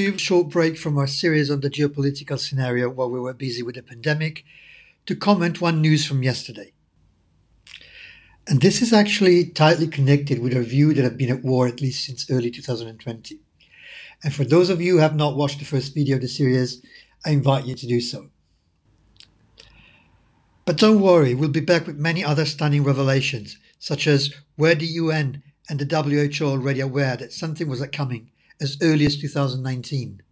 A short break from our series on the geopolitical scenario while we were busy with the pandemic to comment one news from yesterday. And this is actually tightly connected with our view that have been at war at least since early 2020. And for those of you who have not watched the first video of the series, I invite you to do so. But don't worry, we'll be back with many other stunning revelations, such as were the UN and the WHO already aware that something was coming as early as 2019.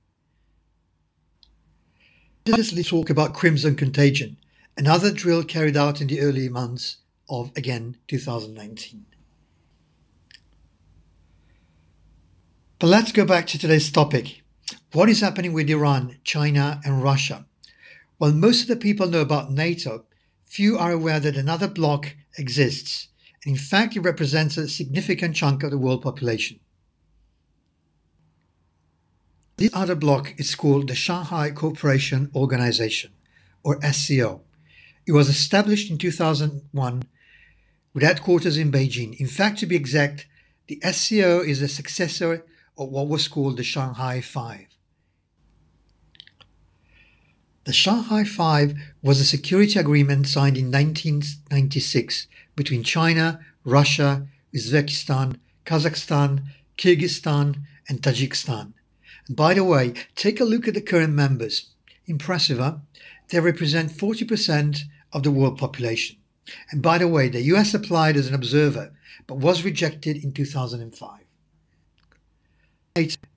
Let's talk about Crimson Contagion, another drill carried out in the early months of, again, 2019. But let's go back to today's topic. What is happening with Iran, China and Russia? While most of the people know about NATO, few are aware that another bloc exists, and in fact it represents a significant chunk of the world population. This other bloc is called the Shanghai Cooperation Organization, or SCO. It was established in 2001 with headquarters in Beijing. In fact, to be exact, the SCO is a successor of what was called the Shanghai Five. The Shanghai Five was a security agreement signed in 1996 between China, Russia, Uzbekistan, Kazakhstan, Kyrgyzstan, and Tajikistan. And by the way, take a look at the current members. Impressive, huh? They represent 40% of the world population. And by the way, the US applied as an observer, but was rejected in 2005.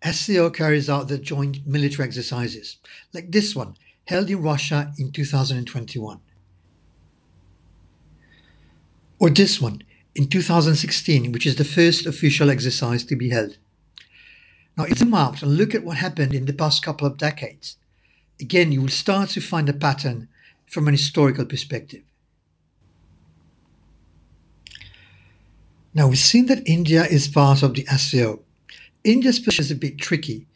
SCO carries out the joint military exercises, like this one, held in Russia in 2021. Or this one, in 2016, which is the first official exercise to be held. Now, if you zoom out and look at what happened in the past couple of decades, again, you will start to find a pattern from an historical perspective. Now, we've seen that India is part of the SCO. India's position is a bit tricky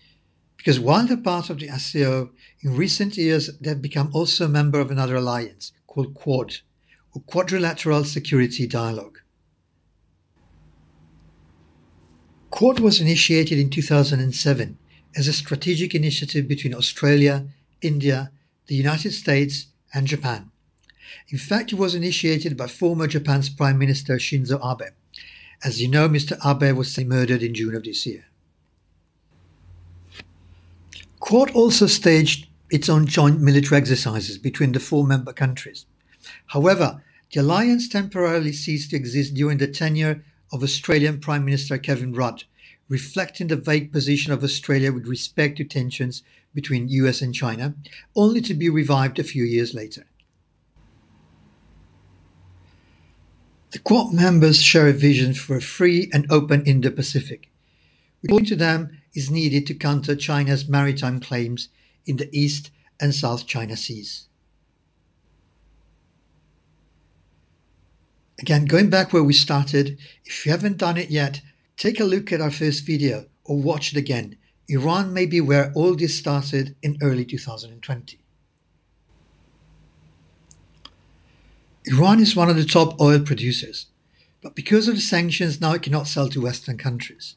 because while they're part of the SCO, in recent years, they've become also a member of another alliance called Quad, or Quadrilateral Security Dialogue. Quad was initiated in 2007 as a strategic initiative between Australia, India, the United States, and Japan. In fact, it was initiated by former Japan's Prime Minister Shinzo Abe. As you know, Mr. Abe was murdered in June of this year. Quad also staged its own joint military exercises between the four member countries. However, the alliance temporarily ceased to exist during the tenure of Australian Prime Minister Kevin Rudd, reflecting the vague position of Australia with respect to tensions between US and China, only to be revived a few years later. The Quad members share a vision for a free and open Indo-Pacific, which according to them is needed to counter China's maritime claims in the East and South China Seas. Again, going back where we started, if you haven't done it yet, take a look at our first video or watch it again. Iran may be where all this started in early 2020. Iran is one of the top oil producers, but because of the sanctions now it cannot sell to Western countries.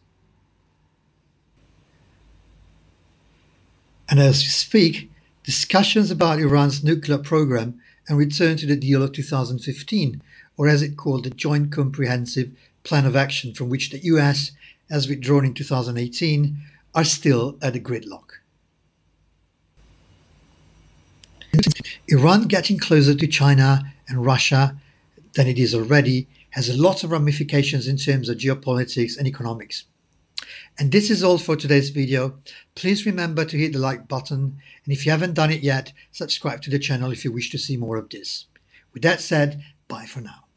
And as we speak, discussions about Iran's nuclear program and return to the deal of 2015, or as it called the Joint Comprehensive Plan of Action from which the US has withdrawn in 2018, are still at a gridlock. Iran getting closer to China and Russia than it is already has a lot of ramifications in terms of geopolitics and economics. And this is all for today's video. Please remember to hit the like button, and if you haven't done it yet, subscribe to the channel if you wish to see more of this. With that said, bye for now.